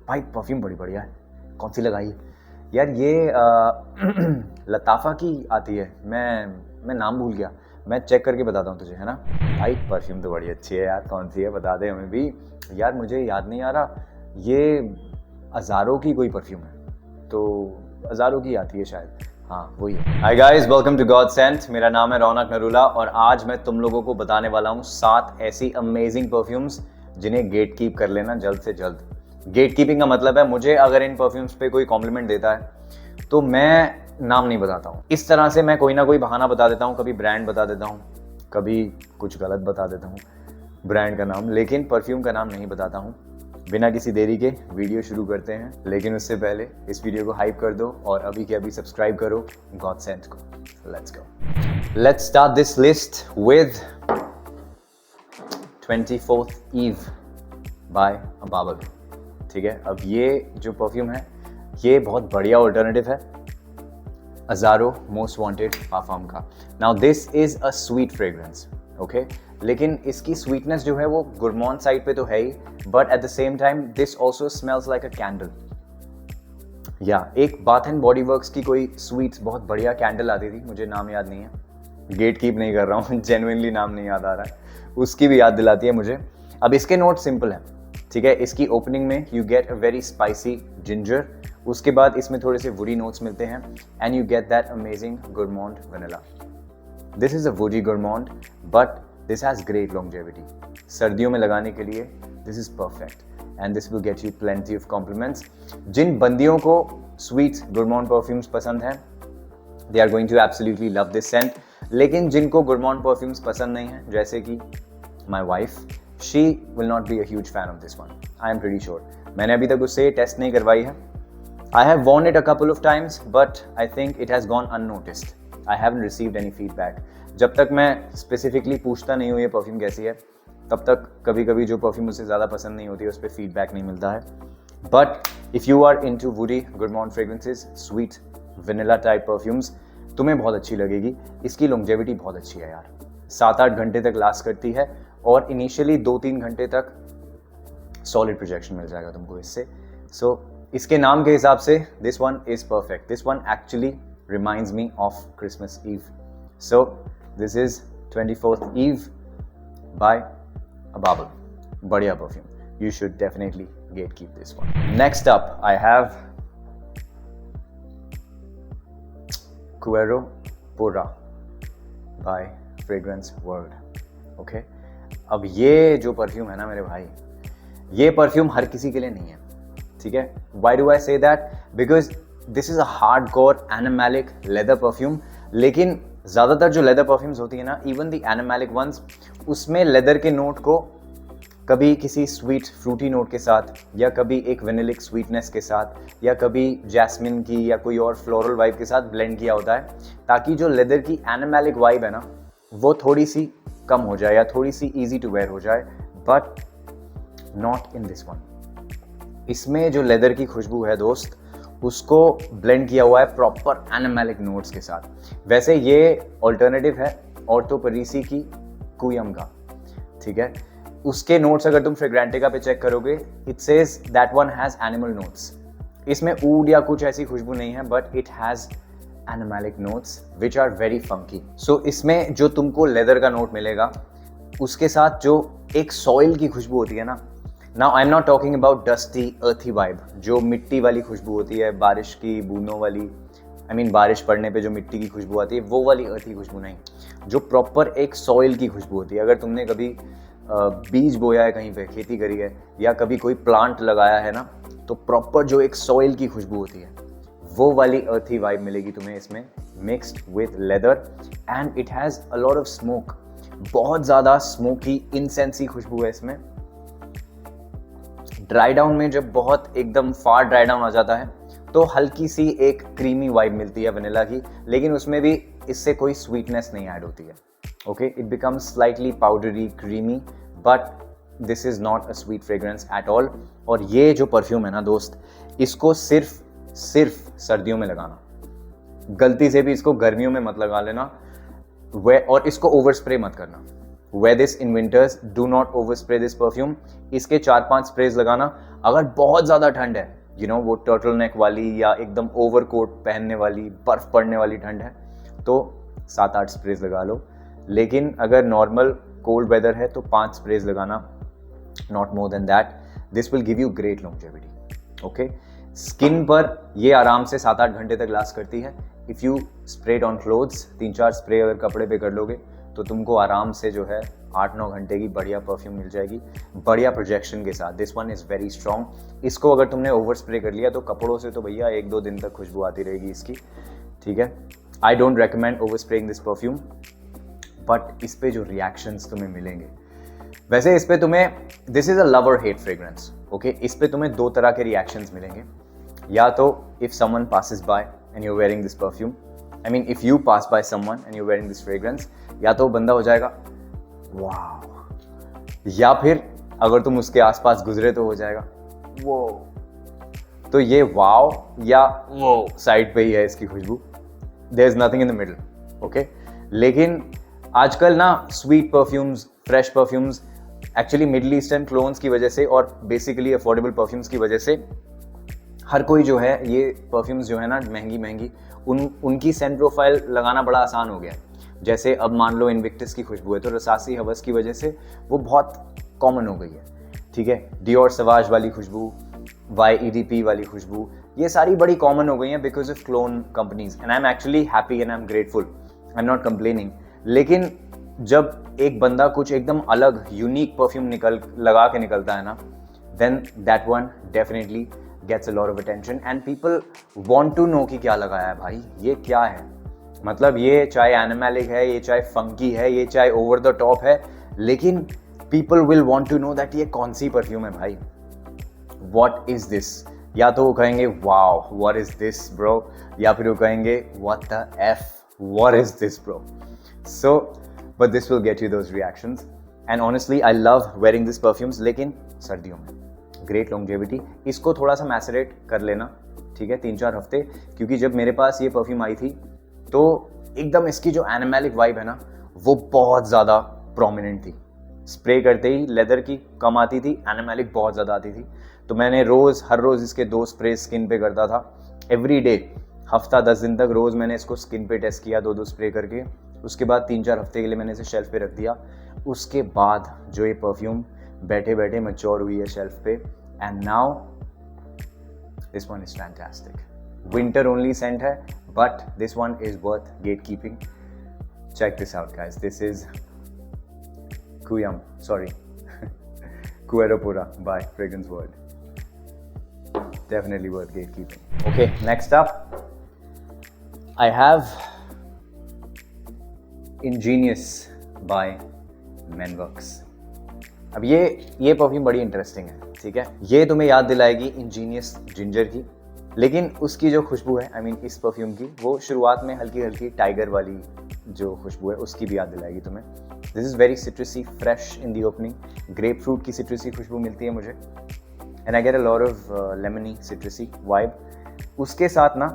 भाई परफ्यूम बड़ी बढ़िया है, कौन सी लगाई यार? ये लताफ़ा की आती है, मैं नाम भूल गया, मैं चेक करके बताता हूँ तुझे, है ना? भाई परफ्यूम तो बड़ी अच्छी है यार, कौन सी है बता दे हमें भी यार, मुझे याद नहीं आ रहा। ये अज़ारो की कोई परफ्यूम है, तो अज़ारो की आती है शायद, हाँ वही है। Hi guys, welcome to God sent. मेरा नाम है रौनक नरूला और आज मैं तुम लोगों को बताने वाला हूँ 7 ऐसी अमेजिंग परफ्यूम्स जिन्हें गेट कीप कर लेना जल्द से जल्द। गेट कीपिंग का मतलब है, मुझे अगर इन परफ्यूम्स पे कोई कॉम्प्लीमेंट देता है तो मैं नाम नहीं बताता हूँ। इस तरह से मैं कोई ना कोई बहाना बता देता हूँ, कभी ब्रांड बता देता हूँ, कभी कुछ गलत बता देता हूँ ब्रांड का नाम, लेकिन परफ्यूम का नाम नहीं बताता हूँ। बिना किसी देरी के वीडियो शुरू करते हैं, लेकिन उससे पहले इस वीडियो को हाइप कर दो और अभी के अभी सब्सक्राइब करो गॉड सेंट को। Let's go, let's start this list with 24th Eve by अबाबल। ठीक है, अब ये जो परफ्यूम है ये बहुत बढ़िया ऑल्टरनेटिव है अज़ारो मोस्ट वांटेड पाफाम का। Now this is a sweet fragrance, okay, लेकिन इसकी स्वीटनेस जो है वो गुरमॉन साइड पे तो है ही, but at the same time this also smells like a candle. या एक बाथ एंड बॉडी वर्क्स की कोई स्वीट बहुत बढ़िया कैंडल आती थी, मुझे नाम याद नहीं है, गेट कीप नहीं कर रहा हूँ, जेन्युइनली नाम नहीं याद आ रहा है, उसकी भी याद दिलाती है मुझे। अब इसके नोट सिंपल है, ठीक है। इसकी ओपनिंग में you get a very spicy ginger, उसके बाद इसमें थोड़े से वुडी नोट्स मिलते हैं and you get that amazing gourmand vanilla. This is a woody gourmand but this has great longevity. सर्दियों में लगाने के लिए this is perfect and this will get you plenty of compliments. जिन बंदियों को स्वीट गुरमॉन्ट परफ्यूम्स पसंद हैं they are going to absolutely love this scent, लेकिन जिनको गुरमॉन्ट परफ्यूम्स पसंद नहीं है, जैसे कि my wife, she will not be a huge fan of this one. I am pretty sure. मैंने अभी तक उससे टेस्ट नहीं करवाई है. I have worn it a couple of times, but I think it has gone unnoticed. I haven't received any feedback. जब तक मैं specifically पूछता नहीं हूँ ये परफ्यूम कैसी है, तब तक कभी कभी जो परफ्यूम मुझे ज़्यादा पसंद नहीं होती है उस पर फीडबैक नहीं मिलता है. But if you are into woody gourmand fragrances, sweet vanilla type perfumes, तुम्हें बहुत अच्छी लगेगी. इसकी longevity बहुत अच्छी है यार, 7-8 घंटे तक लास्ट करती है और इनिशियली 2-3 घंटे तक सॉलिड प्रोजेक्शन मिल जाएगा तुमको इससे. सो इसके नाम के हिसाब से this one is perfect. This one actually reminds me of Christmas Eve. So this is 24th Eve by अबाबल. बढ़िया perfume, you should definitely get keep this one. Next up I have क्वेरो पोरा बाय फ्रेग्रेंस वर्ल्ड. ओके, अब ये जो perfume है ना मेरे भाई, ये परफ्यूम हर किसी के लिए नहीं है, ठीक है. Y do I say that? Because this is a hard core animalic leather perfume. लेकिन ज़्यादातर जो लेदर परफ्यूम्स होती है ना, इवन द एनिमैलिक वंस, उसमें लेदर के नोट को कभी किसी स्वीट फ्रूटी नोट के साथ, या कभी एक वेनिलिक स्वीटनेस के साथ, या कभी जैस्मिन की या कोई और फ्लोरल वाइब के साथ ब्लेंड किया होता है, ताकि जो लेदर की एनिमैलिक वाइब है ना वो थोड़ी सी कम हो जाए या थोड़ी सी इजी टू वेयर हो जाए. But not in this one. इसमें जो लेदर की खुशबू है दोस्त, उसको ब्लेंड किया हुआ है प्रॉपर एनिमैलिक नोट्स के साथ. वैसे ये ऑल्टरनेटिव है ऑर्थोपरीसी की कुयम का, ठीक है. उसके नोट्स अगर तुम फ्रेग्रेंटिका पे चेक करोगे, it says that one has animal notes. इसमें ऊड या कुछ ऐसी खुशबू नहीं है, but it has animalic notes which are very funky. So इसमें जो तुमको लेदर का नोट मिलेगा, उसके साथ जो एक सॉइल की खुशबू होती है ना, now I am not talking about dusty अर्थी वाइब, जो मिट्टी वाली खुशबू होती है, बारिश की बूंदों वाली, आई मीन बारिश पड़ने पे जो मिट्टी की खुशबू आती है, वो वाली अर्थी खुशबू नहीं. जो प्रॉपर एक सॉइल की खुशबू होती है. अगर तुमने कभी बीज बोया है, कहीं पे खेती करी है, या कभी कोई प्लांट लगाया है ना, तो प्रॉपर जो एक सॉइल की खुशबू होती है, वो वाली अर्थी वाइब मिलेगी तुम्हें इसमें, mixed with leather. And it has a lot of smoke, बहुत ज़्यादा स्मोकी इंसेंसी खुशबू है इसमें. ड्राई डाउन में जब बहुत एकदम फार ड्राई डाउन आ जाता है तो हल्की सी एक क्रीमी वाइब मिलती है वनीला की, लेकिन उसमें भी इससे कोई स्वीटनेस नहीं ऐड होती है. Okay, it becomes slightly powdery creamy, but this is not a sweet fragrance at all. और ये जो परफ्यूम है ना दोस्त, इसको सिर्फ सर्दियों में लगाना, गलती से भी इसको गर्मियों में मत लगा लेना. और इसको ओवर स्प्रे मत करना. wear this in winters, do not overspray this perfume. इसके 4-5 स्प्रेज लगाना. अगर बहुत ज़्यादा ठंड है, you know, वो टर्टल नेक वाली या एकदम ओवरकोट पहनने वाली, बर्फ पड़ने वाली ठंड है, तो 7-8 स्प्रेज लगा लो. लेकिन अगर नॉर्मल कोल्ड वेदर है तो 5 स्प्रेज लगाना, not more than that. This will give you great longevity. Okay, skin पर ये आराम से 7-8 घंटे तक लास्ट करती है. If you spread on clothes, 3-4 spray अगर कपड़े पे कर लोगे तो तुमको आराम से जो है 8-9 घंटे की बढ़िया परफ्यूम मिल जाएगी, बढ़िया प्रोजेक्शन के साथ. This one is very strong. इसको अगर तुमने ओवर स्प्रे कर लिया तो कपड़ों से तो भैया 1-2 दिन तक खुशबू आती रहेगी इसकी. ठीक है, I don't recommend over spraying this perfume, but इस पे जो रिएक्शंस तुम्हें मिलेंगे, वैसे इस पे तुम्हें, दिस इज अ लव और हेट फ्रेग्रेंस. ओके, इस पे तुम्हें 2 तरह के रिएक्शंस मिलेंगे. या तो if someone passes by and you wearing this perfume, I mean if you pass by someone and you wearing this fragrance, या तो बंदा हो जाएगा वाह, या फिर अगर तुम उसके आसपास गुजरे तो हो जाएगा वो. तो ये वाव या वो साइड पे ही है इसकी खुशबू. There is nothing in the middle. Okay, लेकिन आजकल ना sweet perfumes, fresh perfumes, actually Middle Eastern clones की वजह से और बेसिकली अफोर्डेबल परफ्यूम्स की वजह से हर कोई जो है ये परफ्यूम्स जो है ना महंगी उनकी सेंट प्रोफाइल लगाना बड़ा आसान हो गया. जैसे अब मान लो इनविक्टस की खुशबू है तो रसासी हवस की वजह से वो बहुत कॉमन हो गई है. ठीक है, डियोर सवाज वाली खुशबू, YEDP वाली खुशबू, ये सारी बड़ी कॉमन हो गई हैं because of clone companies. And I am actually happy and I am grateful, I am not complaining. लेकिन जब एक बंदा कुछ एकदम अलग यूनिक परफ्यूम लगा के निकलता है ना, then that one definitely gets a lot of attention and people want to know कि क्या लगाया है भाई, ये क्या है. मतलब ये चाहे एनिमैलिक है, ये चाहे फंकी है, ये चाहे ओवर द टॉप है, लेकिन people will want to know that ये कौन सी परफ्यूम है भाई, व्हाट इज दिस. या तो वो कहेंगे wow what is this bro, या फिर वो कहेंगे what the F what is this bro. So but this will get you those reactions and honestly I love wearing this perfumes. लेकिन सर्दियों में ग्रेट लॉन्जेविटी, इसको थोड़ा सा मैसरेट कर लेना. ठीक है, 3-4 हफ्ते, क्योंकि जब मेरे पास ये परफ्यूम आई थी तो एकदम इसकी जो एनिमैलिक वाइब है ना वो बहुत ज़्यादा प्रोमिनेंट थी. स्प्रे करते ही लेदर की कम आती थी, एनिमैलिक बहुत ज़्यादा आती थी. तो मैंने हर रोज़ इसके 2 स्प्रे स्किन पे करता था एवरी डे. हफ्ता 10 दिन तक रोज़ मैंने इसको स्किन पे टेस्ट किया 2-2 स्प्रे करके. उसके बाद 3-4 हफ्ते के लिए मैंने इसे शेल्फ पे रख दिया. उसके बाद जो ये परफ्यूम बैठे बैठे मैच्योर हुई है शेल्फ पे, and now this one is fantastic. Winter only Saint है, but this one is worth gatekeeping. Check this out guys, this is Cueropura by Fragrance World. Definitely worth gatekeeping. Okay, next up I have Ingenious by Menworks. अब ये perfume बड़ी interesting है. ठीक है, ये तुम्हें याद दिलाएगी इंजीनियस जिंजर की, लेकिन उसकी जो खुशबू है, आई मीन इस परफ्यूम की, वो शुरुआत में हल्की हल्की टाइगर वाली जो खुशबू है उसकी भी याद दिलाएगी तुम्हें. This is very सिट्रसी, fresh in the opening. Grep fruit की सिट्रसी खुशबू मिलती है मुझे, and I get a lot of lemony सिट्रसी vibe. उसके साथ ना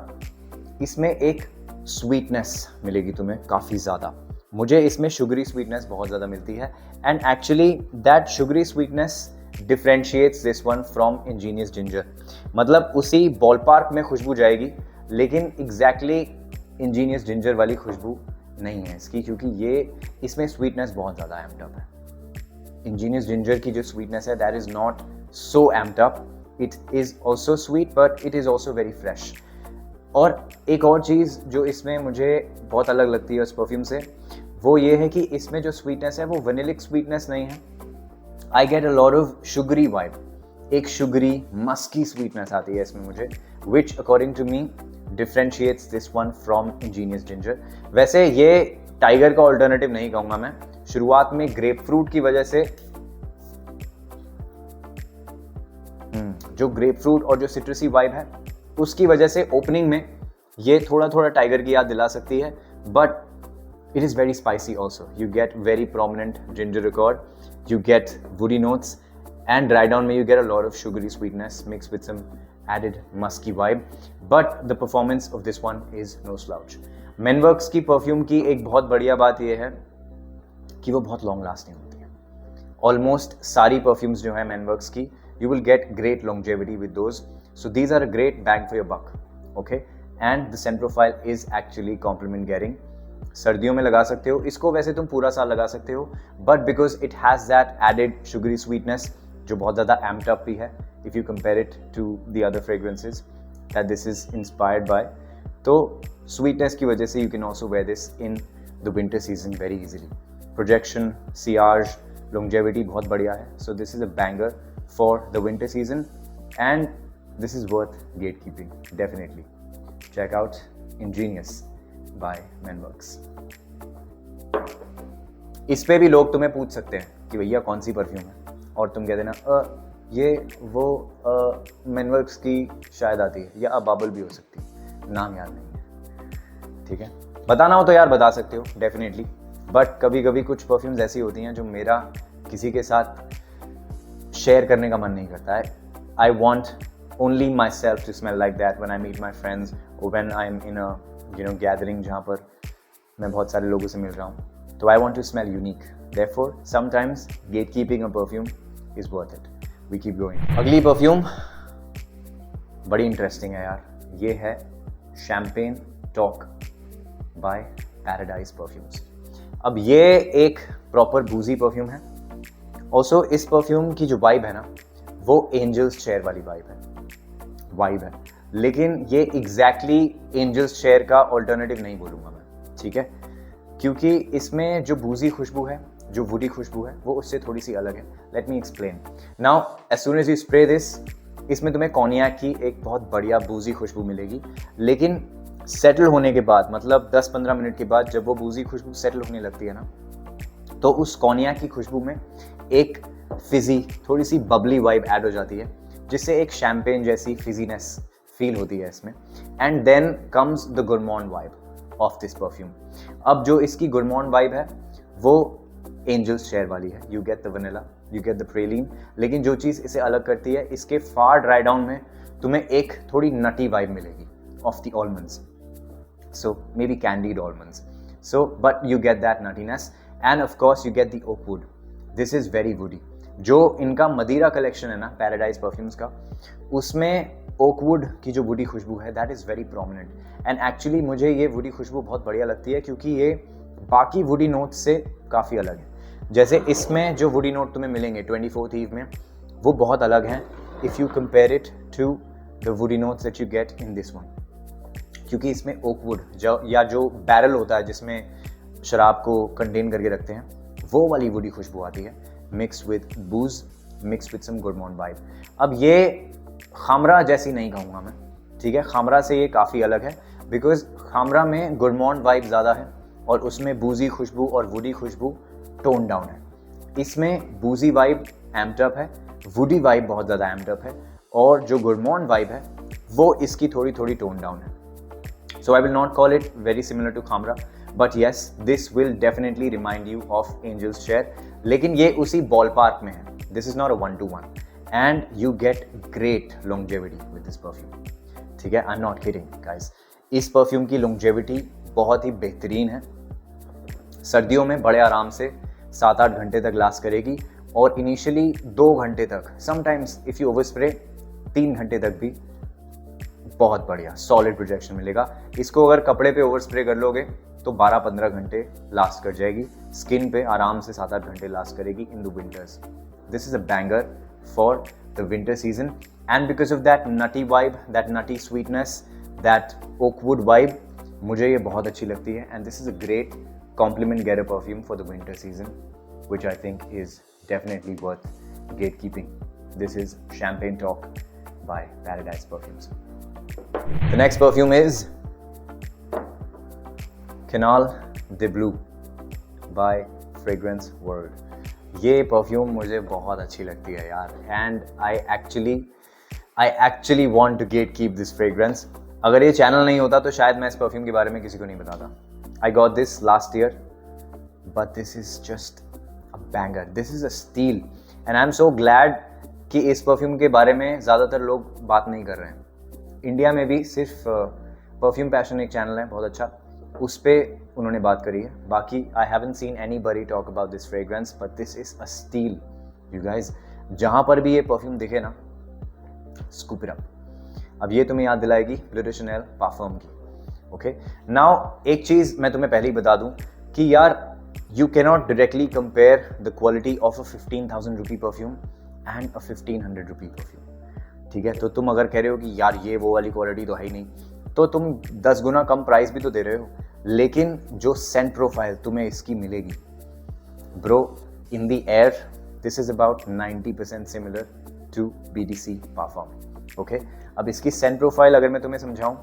इसमें एक स्वीटनेस मिलेगी तुम्हें काफ़ी ज़्यादा. मुझे इसमें शुगरी स्वीटनेस बहुत ज़्यादा मिलती है, and actually that sugary sweetness differentiates this one from ingenious ginger. मतलब उसी बॉल पार्क में खुशबू जाएगी, लेकिन एग्जैक्टली इंजीनियस जिंजर वाली खुशबू नहीं है इसकी, क्योंकि ये इसमें स्वीटनेस बहुत ज़्यादा एम्प्ड अप है. इंजीनियस जिंजर की जो स्वीटनेस है that is not so amped up. It is also sweet but it is also very fresh. और एक और चीज़ जो इसमें मुझे बहुत अलग लगती है उस परफ्यूम से, वो ये है कि इसमें जो स्वीटनेस है वो वैनिलिक स्वीटनेस नहीं है. I get a lot of sugary vibe, एक शुगरी मस्की स्वीटनेस आती है इसमें मुझे, which according to me differentiates this one from ingenious ginger. वैसे ये टाइगर का ऑल्टरनेटिव नहीं कहूँगा मैं. शुरुआत में ग्रेप फ्रूट की वजह से जो ग्रेप फ्रूट और जो सिट्रसी वाइब है उसकी वजह से ओपनिंग में ये थोड़ा थोड़ा टाइगर की याद दिला सकती है, but it is very spicy also. You get very prominent ginger record, you get woody notes, and dry down में you get a lot of sugary sweetness mixed with some added musky vibe. But the performance of this one is no slouch. Menworks की perfume की एक बहुत बढ़िया बात ये है कि वो बहुत लॉन्ग लास्टिंग होती है। ऑलमोस्ट सारी परफ्यूम्स जो है मैनवर्क्स की, you will get great longevity with those, so these are a great bang for your buck, okay. And the scent profile is actually compliment गेरिंग। सर्दियों में लगा सकते हो इसको, वैसे तुम पूरा साल लगा सकते हो, but because it has that added sugary sweetness जो बहुत ज़्यादा एम्प्ड अप भी है if you compare it to the other fragrances that this is inspired by, तो स्वीटनेस की वजह से you can also wear this in the winter season very easily. Projection, सियाज, longevity बहुत बढ़िया है, so this is a banger for the winter season and this is worth gatekeeping definitely. Check out Ingenious by Manworks. इस पे भी लोग तुम्हें पूछ सकते हैं कि भैया कौन सी परफ्यूम है, और तुम कह देना ये वो Manworks की शायद आती है, या बाबल भी हो सकती है, नाम याद नहीं है, ठीक है। बताना हो तो यार बता सकते हो डेफिनेटली, बट कभी कभी कुछ परफ्यूम्स ऐसी होती हैं जो मेरा किसी के साथ शेयर करने का मन नहीं करता है। I want only myself to smell like that when I meet my friends और when I am in a gathering जहाँ पर मैं बहुत सारे लोगों से मिल रहा हूँ, तो I want to smell unique. Therefore sometimes gatekeeping a perfume is worth it. We keep going. अगली परफ्यूम बड़ी इंटरेस्टिंग है यार, ये है Champagne Talk by Paradise Perfumes. अब ये एक प्रॉपर बूजी परफ्यूम है। ऑल्सो इस परफ्यूम की जो वाइब है ना, वो एंजल्स शेयर वाली वाइब है, लेकिन ये एग्जैक्टली एंजल्स शेयर का ऑल्टरनेटिव नहीं बोलूँगा मैं, ठीक है, क्योंकि इसमें जो बूजी खुशबू है, जो वुडी खुशबू है, वो उससे थोड़ी सी अलग है। Let me explain. Now as soon as you spray this, इसमें तुम्हें कॉन्याक की एक बहुत बढ़िया बूजी खुशबू मिलेगी, लेकिन सेटल होने के बाद, मतलब 10-15 मिनट के बाद जब वो बूजी खुशबू सेटल होने लगती है ना, तो उस कॉन्याक की खुशबू में एक फिजी, थोड़ी सी बबली वाइब ऐड हो जाती है, जिससे एक शैम्पेन जैसी फिजीनेस फील होती है इसमें। And then comes the gourmand vibe of this perfume. अब जो इसकी गुरमॉन वाइब है वो एंजल्स शेयर वाली है। You get the vanilla, you get the praline, लेकिन जो चीज़ इसे अलग करती है, इसके फार ड्राई डाउन में तुम्हें एक थोड़ी नटी वाइब मिलेगी of the almonds, so maybe candied almonds, so but you get that nuttiness and of course you get the oak wood. This is very woody. जो इनका मदीरा कलेक्शन है ना पैराडाइज परफ्यूम्स का, उसमें ओक वुड की जो woody खुशबू है that is very prominent. And actually मुझे ये वुडी खुशबू बहुत बढ़िया लगती है, क्योंकि ये बाकी वुडी नोट से काफ़ी अलग है। जैसे इसमें जो वुडी नोट तुम्हें मिलेंगे 24th ईव में, वो बहुत अलग हैं if you compare it to the woody notes that you get in this one, क्योंकि इसमें ओकवुड जो बैरल होता है जिसमें शराब को कंटेन करके रखते हैं, वो वाली वुडी खुशबू आती है, mix with booze, mix with some gourmand vibe. अब ये खामरा जैसी नहीं कहूँगा मैं, ठीक है, खामरा से ये काफ़ी अलग है, बिकॉज खामरा में गुरमॉन वाइब ज़्यादा है और उसमें बूजी खुशबू और वुडी खुशबू टोन डाउन है। इसमें बूजी वाइब एम्प्ड अप है, वुडी वाइब बहुत ज़्यादा एम्प्ड अप है, और जो गुरमॉन वाइब है वो इसकी थोड़ी थोड़ी टोन डाउन है। So I will not call it very similar to Khamra, but yes, this will definitely remind you of Angel's Share. लेकिन ये उसी ballpark में है. This is not a 1-to-1, and you get great longevity with this perfume. ठीक है, I'm not kidding, guys. इस perfume की longevity बहुत ही बेहतरीन है। सर्दियों में बड़े आराम से 7-8 घंटे तक लास्ट करेगी, और इनिशियली 2 घंटे तक, sometimes if you over spray 3 घंटे तक भी बहुत बढ़िया सॉलिड प्रोजेक्शन मिलेगा। इसको अगर कपड़े पे ओवर स्प्रे कर लोगे तो 12-15 घंटे लास्ट कर जाएगी, स्किन पे आराम से 7-8 घंटे लास्ट करेगी in the winters. This is a banger for the winter season, and because of that nutty vibe, that nutty sweetness, that oakwood vibe, मुझे ये बहुत अच्छी लगती है। And this is a great compliment getter perfume for the winter season, which I think is definitely worth gatekeeping. This is Champagne Talk by Paradise Perfumes. The next perfume is Canal de Bleu by Fragrance World. ये perfume मुझे बहुत अच्छी लगती है यार, and I actually want to gatekeep this fragrance. अगर ये channel नहीं होता तो शायद मैं इस परफ्यूम के बारे में किसी को नहीं बताता। I got this last year, but this is just a banger. This is a steal, and I'm so glad कि इस परफ्यूम के बारे में ज़्यादातर लोग बात नहीं कर रहे हैं। इंडिया में भी सिर्फ परफ्यूम पैशन एक चैनल है बहुत अच्छा, उस पर उन्होंने बात करी है। बाकी I haven't seen anybody talk about this fragrance, but this is a still you guys. जहाँ पर भी ये परफ्यूम दिखे ना, स्कूप इट अप। अब ये तुम्हें याद दिलाएगी ब्लू de Chanel पार्फम की। ओके, नाउ एक चीज़ मैं तुम्हें पहले ही बता दूं कि यार you cannot directly compare the quality of a 15,000 rupee perfume and a 1,500 rupee perfume. ठीक है, तो तुम अगर कह रहे हो कि यार ये वो वाली क्वालिटी तो है ही नहीं, तो तुम 10 गुना कम प्राइस भी तो दे रहे हो, लेकिन जो सेंट प्रोफाइल तुम्हें इसकी मिलेगी bro, in the air this is about 90% similar to BDC parfum. Okay, अब इसकी सेंट प्रोफाइल अगर मैं तुम्हें समझाऊं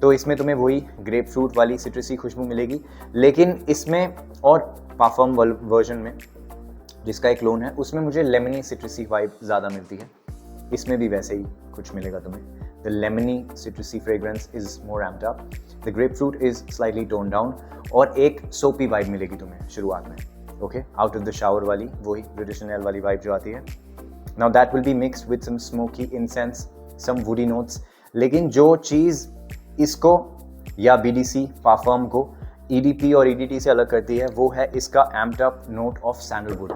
तो इसमें तुम्हें वही ग्रेप फ्रूट वाली सिट्रसी खुशबू मिलेगी, लेकिन इसमें और पार्फम वर्जन में जिसका एक क्लोन है उसमें मुझे लेमनी सिट्रसी वाइब ज़्यादा मिलती है। इसमें भी वैसे ही कुछ मिलेगा तुम्हें। The lemony citrusy fragrance is more amped up, the grapefruit is slightly tone down, और एक सोपी वाइब मिलेगी तुम्हें शुरुआत में। Okay, out of the shower वाली वही ब्लू de Chanel वाली वाइब जो आती है। Now that will be mixed with some smoky incense, some woody notes, लेकिन जो चीज़ इसको या BDC पार्फम को EDP और EDT से अलग करती है वो है इसका एम्प्ड अप नोट ऑफ सैंडलवुड।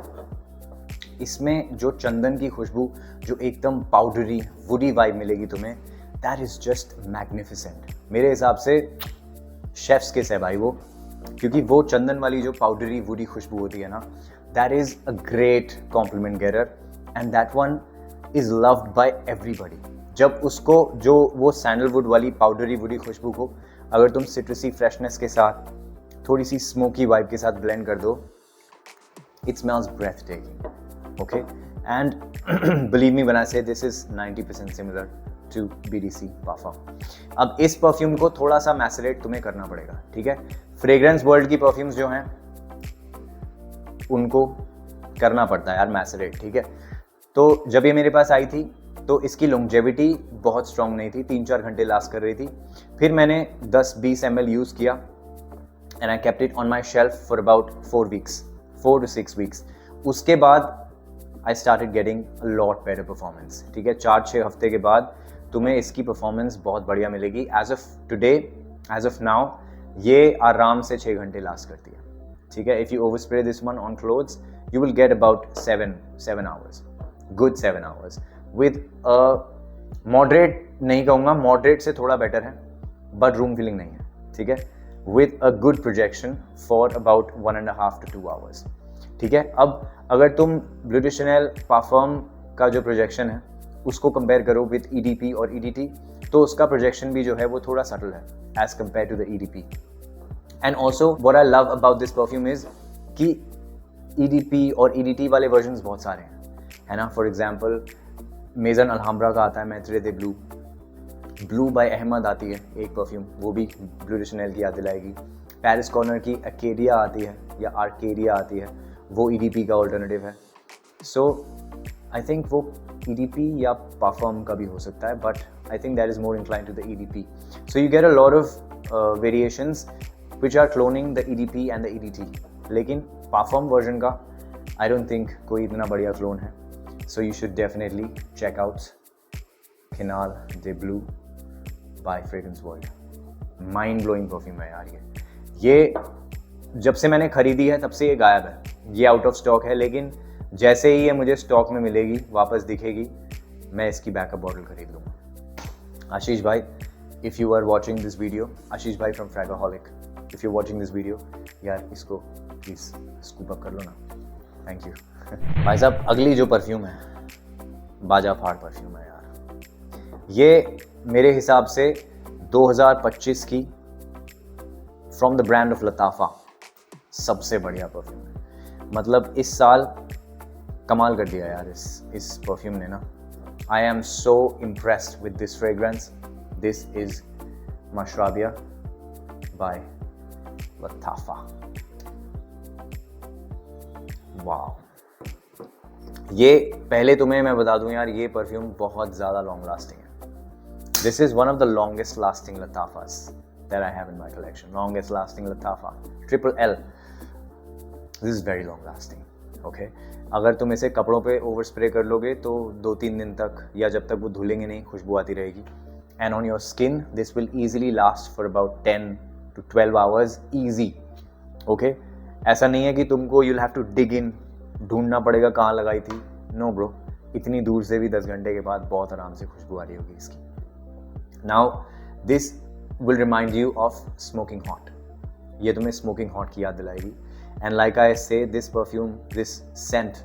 इसमें जो चंदन की खुशबू, जो एकदम पाउडरी वुडी वाइब मिलेगी तुम्हें, दैट इज जस्ट मैग्निफिसेंट। मेरे हिसाब से शेफ्स किस है भाई वो, क्योंकि वो चंदन वाली जो पाउडरी वुडी खुशबू होती है ना, that is a great compliment getter and that one is loved by everybody. जब उसको जो वो सैंडलवुड वाली पाउडरी वुडी खुशबू को अगर तुम सिट्रसी फ्रेशनेस के साथ थोड़ी सी स्मोकी वाइब के साथ ब्लेंड कर दो, it smells breathtaking, okay? And believe me when I say this is 90% similar to BDC parfum. अब इस परफ्यूम को थोड़ा सा मैसरेट तुम्हें करना पड़ेगा, ठीक है? फ्रेग्रेंस वर्ल्ड की परफ्यूम्स जो हैं उनको करना पड़ता है यार मैसरेट, ठीक है? तो जब ये मेरे पास आई थी तो इसकी लॉन्जेविटी बहुत स्ट्रॉन्ग नहीं थी, 3-4 घंटे लास्ट कर रही थी। फिर मैंने 10-20 ml यूज़ किया and I kept it on my shelf for about 4 to 6 weeks। उसके बाद I started getting a lot better performance, ठीक है? 4-6 हफ्ते के बाद तुम्हें इसकी परफॉर्मेंस बहुत बढ़िया मिलेगी। As of today, as of now, ये आराम से 6 घंटे लास्ट करती है, ठीक है? If you over spray this one on clothes you will get about 7 hours, good 7 hours with moderate, नहीं कहूँगा मॉडरेट से थोड़ा बेटर है, बट रूम फिलिंग नहीं है, ठीक है? With a good projection for about 1.5 to 2 hours, ठीक है? अब अगर तुम ब्लू de Chanel पार्फम का जो प्रोजेक्शन है उसको कंपेयर करो विद EDP और EDT, तो उसका प्रोजेक्शन भी जो है वो थोड़ा सटल है as compared to the EDP। And also what I love about this perfume is कि EDP और EDT वाले वर्जन्स बहुत सारे हैं, है ना? फॉर एग्जाम्पल मेजन अलहम्ब्रा का आता है मैत्रे दे ब्लू बाय अहमद आती है एक परफ्यूम, वो भी ब्लू de Chanel की याद दिलाएगी। पेरिस कॉर्नर की अकेडिया आती है या आर्केडिया आती है, वो EDP का ऑल्टरनेटिव है। सो आई थिंक वो EDP या पार्फम का भी हो सकता है, but I think that is more incline to the EDP। So you get a lot of variations which are cloning the EDP and the EDT, लेकिन पार्फम वर्जन का I don't think कोई इतना बढ़िया क्लोन है। So you should definitely check out खिनाल the blue by Fragrance World. Mind blowing perfume है यार ये जब से मैंने खरीदी है तब से ये गायब है, ये आउट ऑफ स्टॉक है, लेकिन जैसे ही ये मुझे स्टॉक में मिलेगी, वापस दिखेगी, मैं इसकी बैकअप बॉटल खरीद लूँगा। आशीष भाई, if you are watching this video, Ashish भाई from Fragoholic, if you watching this video, यार इसको प्लीज़ स्कूप अप कर लो ना, थैंक यू। भाई साहब, अगली जो परफ्यूम है बाजा फाड़ परफ्यूम है यार। ये मेरे हिसाब से 2025 की फ्रॉम द ब्रांड ऑफ लताफा सबसे बढ़िया परफ्यूम है। मतलब इस साल कमाल कर दिया यार इस परफ्यूम ने ना। I am so impressed with this fragrance. This is Mashrabiya by Lattafa. वाह, ये पहले तुम्हें मैं बता दूं यार, ये परफ्यूम बहुत ज़्यादा लॉन्ग लास्टिंग है। This is one of the longest lasting Lattafas that I have in my collection. Longest lasting Latafa Triple L. This is very long lasting. Okay? अगर तुम इसे कपड़ों पे ओवर स्प्रे कर लोगे तो 2-3 दिन तक या जब तक वो धुलेंगे नहीं खुशबू आती रहेगी। And on your skin this will easily last for about 10 to 12 hours easy. Okay? ऐसा नहीं है कि तुमको you'll have to dig in, ढूंढना पड़ेगा कहाँ लगाई थी. No bro, इतनी दूर से भी 10 घंटे के बाद बहुत आराम से खुशबू आ रही होगी इसकी. Now this will remind you of smoking hot. ये तुम्हें smoking hot की याद दिलाएगी. And like I say, this perfume, this scent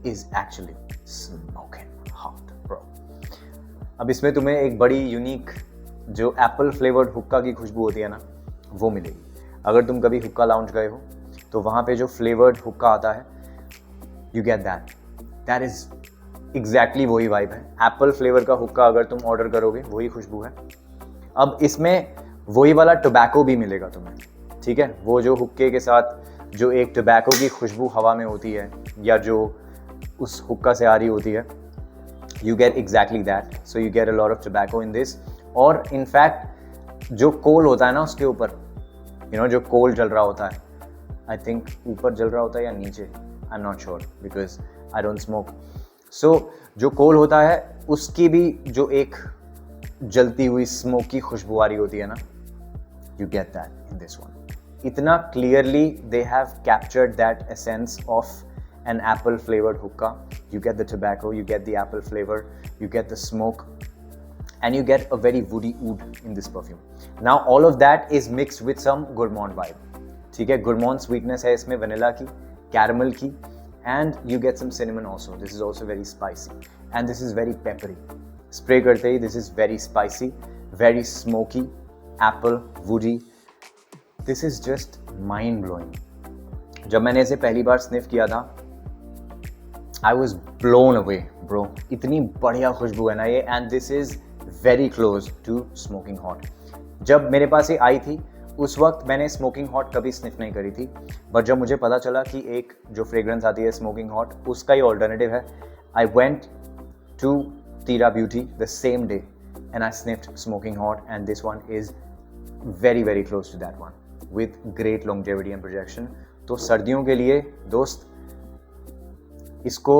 is actually smoking hot, bro. अब इसमें तुम्हें एक बड़ी यूनिक जो एप्पल फ्लेवर्ड हुक्का की खुशबू होती है ना, वो मिलेगी. अगर तुम कभी हुक्का लाउंज गए हो तो वहाँ पे जो फ्लेवर्ड हुक्का आता है, you get that is exactly वही वाइब है. एप्पल फ्लेवर का हुक्का अगर तुम ऑर्डर करोगे वही खुशबू है. अब इसमें वही वाला टोबैको भी मिलेगा तुम्हें, ठीक है. वो जो हुक्के के साथ जो एक टोबैको की खुशबू हवा में होती है या जो उस हुक्का से आ रही होती है, you get exactly that. So you get a lot of tobacco in this. और इनफैक्ट जो कोल होता है ना उसके ऊपर, जो कोल जल रहा होता है, आई थिंक ऊपर जल रहा होता है या नीचे, I am not sure because I don't smoke. So जो कोल होता है उसकी भी जो एक जलती हुई स्मोकी खुशबू आ रही होती है ना, you get that in this one. इतना clearly they have captured that essence of an apple flavored hookah. You get the tobacco, you get the apple flavor, you get the smoke, and you get a very woody oud in this perfume. Now all of that is mixed with some gourmand vibe. ठीक है, gourmand sweetness है इसमें, vanilla की, caramel की, and you get some cinnamon also. This is also very spicy, and this is very peppery. Spray करते ही this is very spicy, very smoky, apple, woody. This is just mind blowing. जब मैंने इसे पहली बार sniff किया था, I was blown away, bro. इतनी बढ़िया खुशबू है ना ये, and this is very close to smoking hot. जब मेरे पास ये आई थी उस वक्त मैंने smoking hot कभी स्निफ नहीं करी थी, बट जब मुझे पता चला कि एक जो फ्रेग्रेंस आती है smoking hot उसका ही ऑल्टरनेटिव है, I went to Tira Beauty the same day and I sniffed smoking hot, and this one is very very close to that one with great longevity and projection. तो सर्दियों के लिए दोस्त, इसको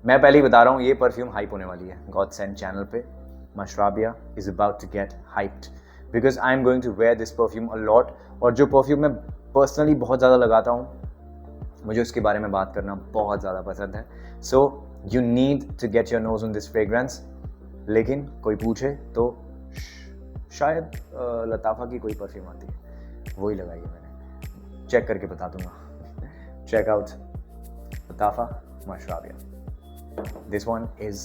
मैं पहले ही बता रहा हूँ, ये परफ्यूम हाइप होने वाली है गॉड सेंट चैनल पे. Mashrabiya is about to get hyped because I am going to wear this perfume a lot. और जो परफ्यूम मैं पर्सनली बहुत ज़्यादा लगाता हूँ, मुझे उसके बारे में बात करना बहुत ज़्यादा पसंद है. So you need to get your nose on this fragrance. लेकिन कोई पूछे तो शायद लताफ़ा की कोई परफ्यूम आती है, वही लगाई है मैंने, चेक करके बता दूंगा. Check out Lattafa Mashrabiya. This one is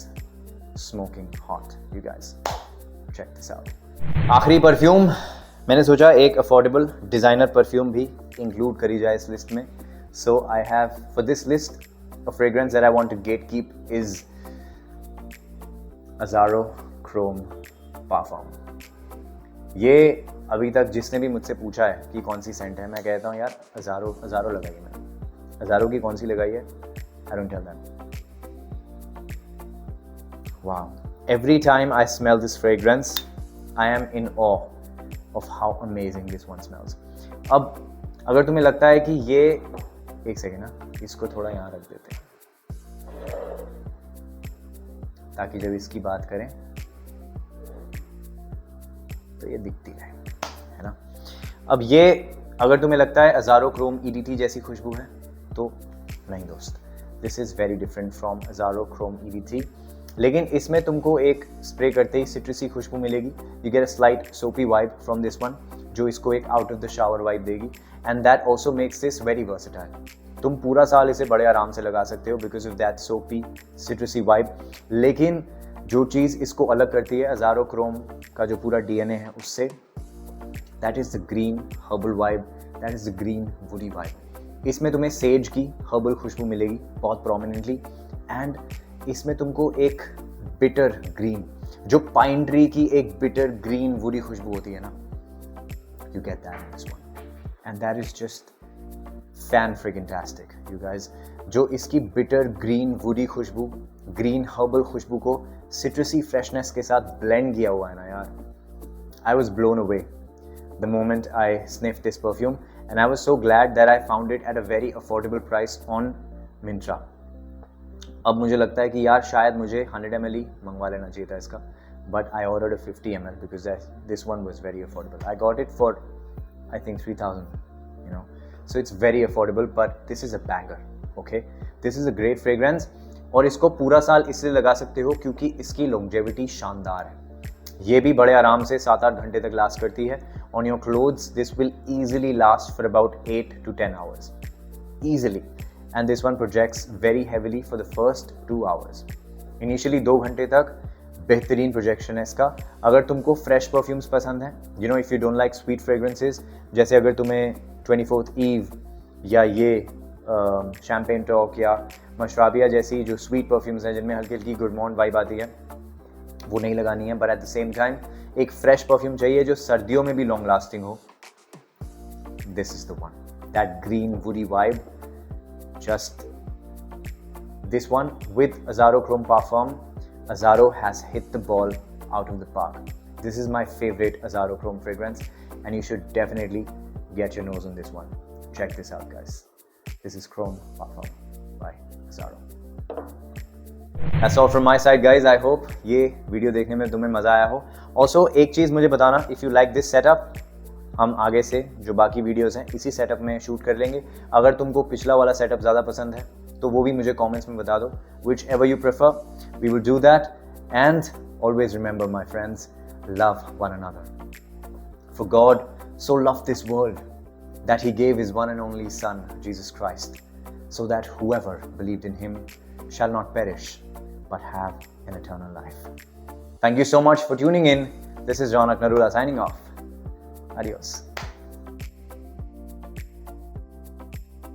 smoking hot. You guys check this out. आखिरी परफ्यूम मैंने सोचा एक अफोर्डेबल डिज़ाइनर परफ्यूम भी इंक्लूड करी जाए इस लिस्ट में. So I have for this list a fragrance that I want to gatekeep is Azzaro Chrome Parfum. ये अभी तक जिसने भी मुझसे पूछा है कि कौन सी सेंट है, मैं कहता हूँ यार अज़ारो लगाई है मैंने. अज़ारो की कौन सी लगाई है, I don't tell them. Wow. Every time I smell this fragrance, I am in awe of how amazing this one smells. अब अगर तुम्हें लगता है कि ये, एक सेकेंड ना, इसको थोड़ा यहाँ रख देते हैं ताकि जब इसकी बात करें तो ये दिखती रहे, है ना. अब ये अगर तुम्हें लगता है अज़ारो क्रोम EDT जैसी खुशबू है तो नहीं दोस्त, this is very different from Azzaro Chrome EDT. लेकिन इसमें तुमको एक स्प्रे करते ही सिट्रसी खुशबू मिलेगी. You get a slight soapy vibe from this one, जो इसको एक out of the shower vibe देगी, and that also makes this very versatile. तुम पूरा साल इसे बड़े आराम से लगा सकते हो बिकॉज ऑफ दैट सोपी सिट्रसी वाइब. लेकिन जो चीज़ इसको अलग करती है अज़ारो क्रोम का जो पूरा DNA है उससे, that is the green herbal vibe, that is the green woody vibe. इसमें तुम्हें सेज की हर्बल खुशबू मिलेगी बहुत प्रोमिनेंटली, एंड इसमें तुमको एक बिटर ग्रीन, जो पाइन ट्री की एक बिटर ग्रीन वुडी खुशबू होती है ना, you get that in this one, and that is just fan fragtastic you guys. जो इसकी बिटर ग्रीन वुडी खुशबू, ग्रीन हर्बल खुशबू को सिट्रसी फ्रेशनेस के साथ ब्लेंड किया हुआ है ना यार, I was blown away the moment I sniffed this perfume, and I was so glad that I found it at a very affordable price on Myntra. अब मुझे लगता है कि यार शायद मुझे 100 ml ही मंगवा लेना चाहिए था इसका, but I ordered a 50 ml because this one was very affordable. I got it for I think 3,000, you know. So it's very affordable, but this is a banger, okay? This is a great fragrance, और इसको पूरा साल इसलिए लगा सकते हो क्योंकि इसकी longevity शानदार है। ये भी बड़े आराम से 7-8 घंटे तक लास्ट करती है। On your clothes, this will easily last for about 8 to 10 hours, easily. And this one projects very heavily for the first 2 hours. Initially 2 घंटे तक बेहतरीन प्रोजेक्शन है इसका। अगर तुमको फ्रेश परफ्यूम्स पसंद हैं, you know, if you don't like sweet fragrances, जैसे अगर तुम्हें 24th ईव या ये शैम्पेन टॉक या मशराबिया जैसी जो स्वीट परफ्यूम्स हैं जिनमें हल्की हल्की गुडमॉर्न वाइब आती है, वो नहीं लगानी है, but at the same time एक फ्रेश परफ्यूम चाहिए जो सर्दियों में भी लॉन्ग लास्टिंग हो, this is the one, that green woody vibe, just this one with Azzaro Chrome Parfum. Azzaro has hit the ball out of the park. This is my favorite Azzaro Chrome fragrance, and you should definitely get your nose on this one. Check this out, guys. This is Chrome Parfum by Azzaro. That's all from my side, guys. I hope ये video देखने में तुम्हें मज़ा आया हो. Also, एक चीज़ मुझे बताना, if you like this setup, हम आगे से जो बाकी वीडियोस हैं इसी सेटअप में शूट कर लेंगे। अगर तुमको पिछला वाला सेटअप ज़्यादा पसंद है तो वो भी मुझे कमेंट्स में बता दो। Whichever you prefer, we will do that. And always remember, my friends, love one another. For God so loved this world that he gave his one and only Son, Jesus Christ, so that whoever believed in him shall not perish but have an eternal life. Thank you so much for tuning in. This is Ronak Narula signing off. Adios.